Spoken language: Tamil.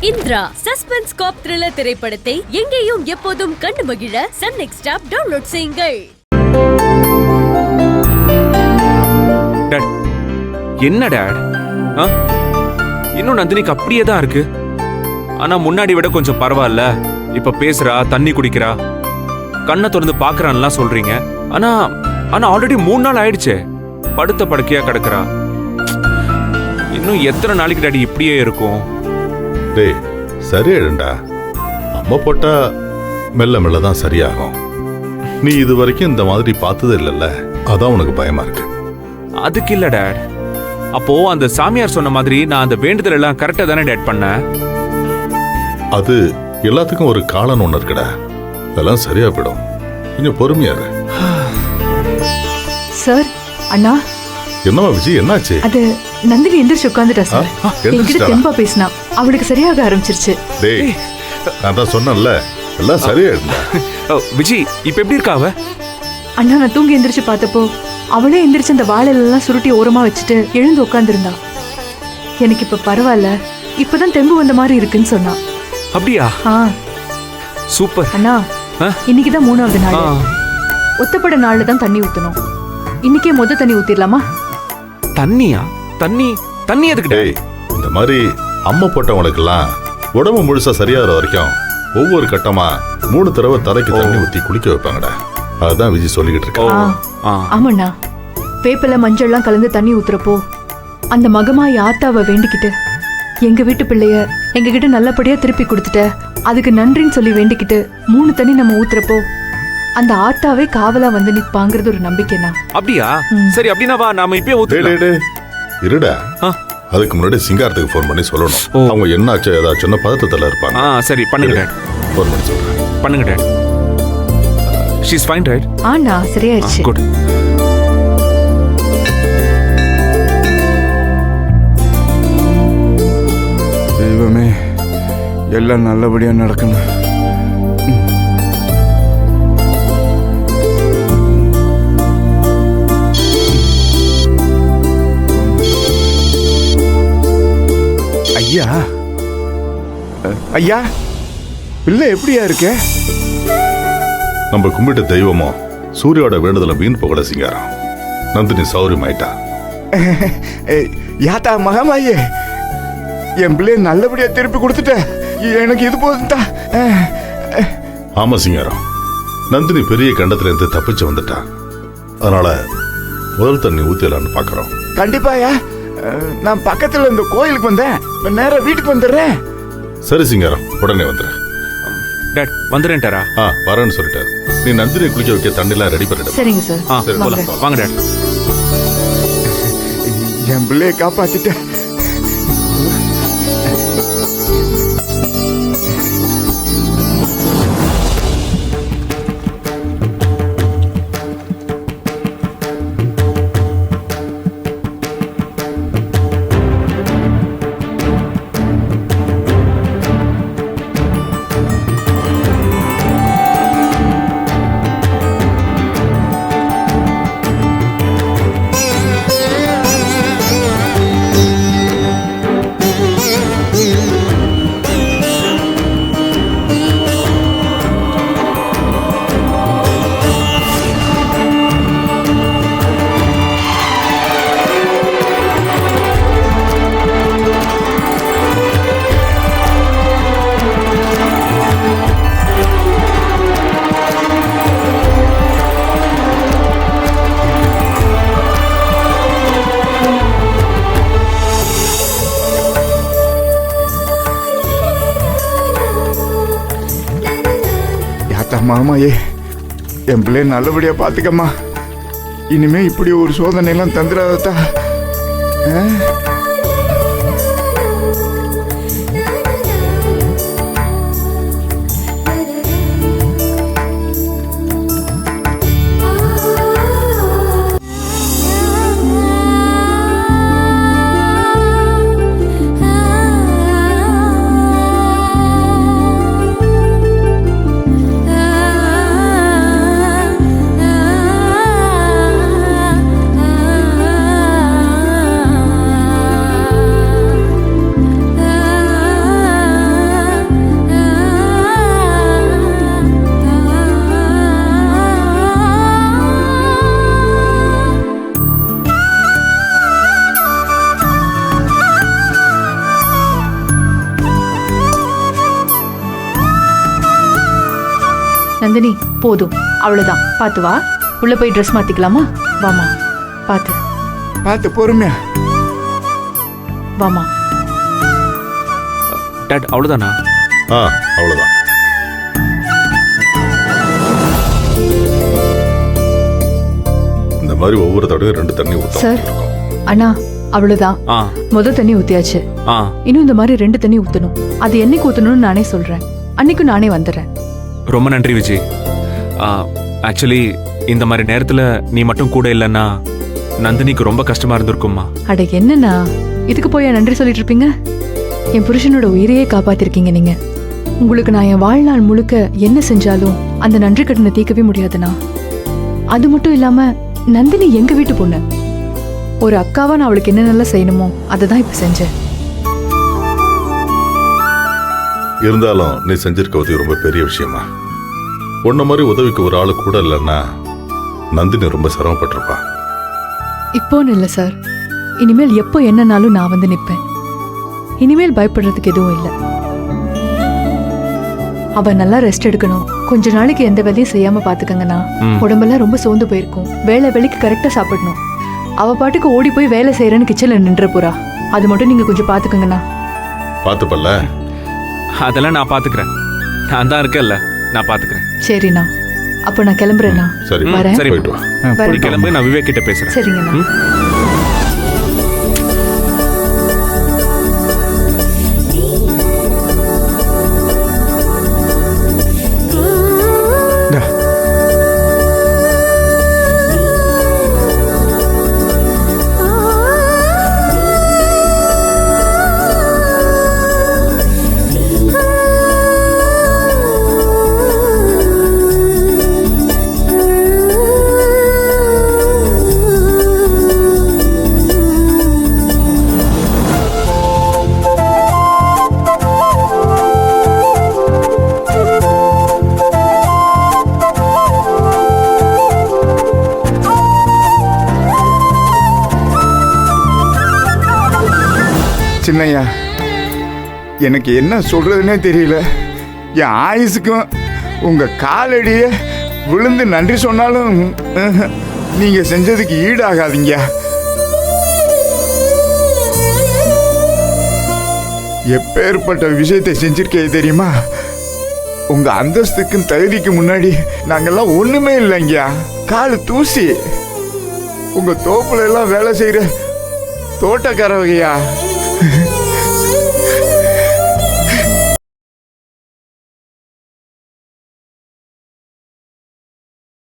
இந்திரா சஸ்பென்ஸ் காப் த்ரில்லர் திரைப்படத்தை எங்கேயும் எப்போதும் கண்டு மகிழ சன் நெக்ஸ்ட் ஆப் டவுன்லோட் செய்யுங்கள். என்ன டாட்? இன்னும் நந்தினிக்கு அப்படியே தான் இருக்கு. ஆனா முன்னாடி விட கொஞ்சம் பரவாயில்ல. இப்ப பேசுறா, தண்ணி குடிக்கிறா, கண்ணை திறந்து பாக்குறான்லாம் சொல்றீங்க. ஆனா ஆனா ஆல்ரெடி 3 நாள் ஆயிடுச்சே. படுத்த படுக்கையா கிடக்குறா. இன்னும் எத்தனை நாளைக்கு டாடி இப்படியே இருக்கும்? டேய் சரியாயிடும்டா. அம்மா போட்டா மெல்ல மெல்ல தான் சரியாகும். நீ இது வரைக்கும் இந்த மாதிரி பார்த்தது இல்லைல்ல, அதான் உனக்கு பயமா இருக்கு. அதுக்கு இல்ல டாட். அப்போ அந்த சாமியார் சொன்ன மாதிரி நான் அந்த வேண்டுதல் எல்லாம் கரெக்டா தானே டாட் பண்ணேன்? அது எல்லாத்துக்கும் ஒரு காலம் ஒண்ணு இருக்குடா. அதெல்லாம் சரியா போயிடும். கொஞ்சம் பொறுமையா இரு. சார், அண்ணா. என்னவா விஜய், என்னாச்சு? அது நந்தினி எந்திரிச்சு உட்காந்துட்டா சார். என்கிட்ட தெம்பா பேசினா, அவளுக்கு சரியாக ஆரம்பிச்சிருச்சு. டேய், நான் தான் சொன்னேன்ல, எல்லாம் சரியாயிடும்டா. விஜய் இப்ப எப்படி இருக்கா அவ? அண்ணா, நான் தூங்கி எந்திரிச்சு பார்த்தப்போ அவளே எந்திரிச்சு அந்த வாழெல்லாம் சுருட்டி ஓரமா வச்சுட்டு எழுந்து உட்காந்துருந்தா. எனக்கு இப்ப பரவாயில்ல, இப்பதான் தெம்பு வந்த மாதிரி இருக்குன்னு சொன்னா. அப்படியா? சூப்பர் அண்ணா. இன்னைக்குதான் 3வது நாள். ஒத்தப்பட நாள்ல தான் தண்ணி ஊத்தணும். இன்னைக்கே தண்ணி ஊத்திடலாமா? தண்ணியா? தண்ணி எதுக்கு? டேய், இந்த மாதிரி அம்மா போட்டவங்களுக்கெல்லாம் உடம்பு முழுசா சரியாகிற வரைக்கும் ஒவ்வொரு கட்டமா 3 தடவை தலைக்கு தண்ணி ஊத்தி குளிக்க வைப்பாங்கடா. அதுதான் விஜய் சொல்லிக்கிட்டு இருக்கேன். ஆமாண்ணா. வேப்பில மஞ்சள்லாம் கலந்து தண்ணி ஊத்துறப்போ அந்த மகமாய் ஆத்தாவை வேண்டிக்கிட்டு, எங்க வீட்டு பிள்ளைய எங்க கிட்ட நல்லபடியா திருப்பி கொடுத்துட்ட, அதுக்கு நன்றின்னு சொல்லி வேண்டிக்கிட்டு 3 தண்ணி நம்ம ஊத்துறப்போ அந்த ஆத்தாவே காவலா வந்து நிப்பாங்கிறது ஒரு நம்பிக்கைண்ணா. அப்படியா? சரி, அப்படின்னா வா நாம இப்பயே ஊத்துறோம். இருடா, அதுக்கு முன்னாடி சிங்காரத்துக்கு ஃபோன் பண்ணி சொல்லணும். அவங்க என்னாச்சு ஏதாச்சும் பதட்டத்துல இருப்பாங்க. சரி, பண்ணுங்க டாட். ஃபோன் பண்ணி சொல்றேன். பண்ணுங்க dot. She is fine right? ஆனா சரியாயிடுச்சு. குட். தெய்வமே, எல்லாம் நல்லபடியா நடக்கணும். ஐயா, ஐயா, பிள்ளை எப்படியா இருக்க? நம்ம கும்பிட்ட தெய்வமோ சூரியோட வேண்டுதல வீண் போகல சிங்காரம். நந்தினி சௌரியமாயிட்டா. யாத்தா மகமாயே, என் பிள்ளைய நல்லபடியா திருப்பி கொடுத்துட்ட. எனக்கு இது போதும். ஆமா சிங்காரம், நந்தினி பெரிய கண்டத்துல இருந்து தப்பிச்சு வந்துட்டா. அதனால முதல் தண்ணி ஊத்திடலான்னு பாக்குறோம். கண்டிப்பாயா. நான் பக்கத்துல இந்த கோயிலுக்கு வந்தேன், நேரம் வீட்டுக்கு வந்துடுறேன். சரி சிங்காரம், உடனே வந்துடுறேன். டாட் வந்துறேன்டாரா? வரேன்னு சொல்லிட்டாரு. நீ நந்தினி குளிக்க வைக்க தண்ணிலாம் ரெடி பண்ணிடு. சரிங்க சார். சரி, போலாம். வாங்க டாட். என் பிள்ளைய காப்பாத்திட்ட. மாமாயே, என் பிள்ளைய நல்லபடியா பாத்துக்கம்மா. இனிமே இப்படி ஒரு சோதனை எல்லாம் தந்துடாதா. நந்தினி போதும், அவ்வளவுதான். பார்த்து வா. உள்ள போய் ட்ரெஸ் மாத்திக்கலாமா? வாமா. பார்த்து பார்த்து பொறுமையா. வாமா. டாட் அவ்வளோதானா? ஆ அவ்வளவுதான். இந்த மாதிரி ஒவ்வொரு தடவையும் 2 தண்ணி சார், ஊற்றணும். அண்ணா அவ்வளவுதான். ஆ தண்ணி ஊத்தியாச்சு. ஆ இன்னும் இந்த மாதிரி 2 தண்ணி ஊத்தணும். அது என்னைக்கு ஊத்தணும்னு நானே சொல்றேன். அன்னைக்கும் நானே வந்துடுறேன். ரொம்ப நன்றி விஜய். ஆக்சுவலி இந்த மாதிரி நேரத்தில் நீ மட்டும் கூட இல்லைன்னா நந்தினிக்கு ரொம்ப கஷ்டமா இருந்திருக்கும்மா. அட என்னண்ணா, இதுக்கு போய் நன்றி சொல்லிட்டு இருப்பீங்க? என் புருஷனோட உயிரையே காப்பாத்திருக்கீங்க நீங்க. உங்களுக்கு நான் என் வாழ்நாள் முழுக்க என்ன செஞ்சாலும் அந்த நன்றி கடனை தீர்க்கவே முடியாதுண்ணா. அது மட்டும் இல்லாம நந்தினி எங்க வீட்டு பொண்ணு. ஒரு அக்காவா நான் அவளுக்கு என்ன நல்லா செய்யணுமோ அதை தான் இப்ப செஞ்சேன். இருந்தாலும் நீ செஞ்சிருக்க உதவி ரொம்ப பெரிய விஷயமா. உன்ன மாதிரி உதவிக்கு ஒரு ஆளு கூட இல்லைன்னா நந்தினி ரொம்ப சிரமப்பட்டிருப்பா. இப்போன்னு இல்லை சார், இனிமேல் எப்போ என்னன்னாலும் நான் வந்து நிற்பேன். இனிமேல் பயப்படுறதுக்கு எதுவும் இல்லை. அவ நல்லா ரெஸ்ட் எடுக்கணும். கொஞ்ச நாளைக்கு எந்த வேலையும் செய்யாம பாத்துக்கங்கண்ணா. உடம்பெல்லாம் ரொம்ப சோர்ந்து போயிருக்கும். வேலைக்கு கரெக்டா சாப்பிடணும். அவ பாட்டுக்கு ஓடி போய் வேலை செய்யறேன்னு கிச்சன்ல நின்ற போறா. அது மட்டும் நீங்க கொஞ்சம் பாத்துக்கங்கண்ணா. பார்த்துப்பல்ல? அதெல்லாம் நான் பார்த்துக்கிறேன். நான் தான் இருக்கேன்ல, நான் பார்த்துக்கிறேன். சரிண்ணா, அப்போ நான் கிளம்புறேண்ணா. சரி வரேன். சரி போயிட்டு வா. நீ கிளம்பு, நான் விவேக் கிட்ட பேசுறேன். சரிங்கண்ணா. சின்னையா, எனக்கு என்ன சொல்றதுன்னே தெரியல. என் ஆயுசுக்கும் உங்க காலடிய விழுந்து நன்றி சொன்னாலும் நீங்க செஞ்சதுக்கு ஈடாகாதீங்க. எப்பேற்பட்ட விஷயத்தை செஞ்சிருக்கே தெரியுமா? உங்க அந்தஸ்துக்கும் தகுதிக்கு முன்னாடி நாங்கெல்லாம் ஒண்ணுமே இல்லைங்கயா. காலு தூசி. உங்க தோப்புல எல்லாம் வேலை செய்யற தோட்டக்காரவகையா.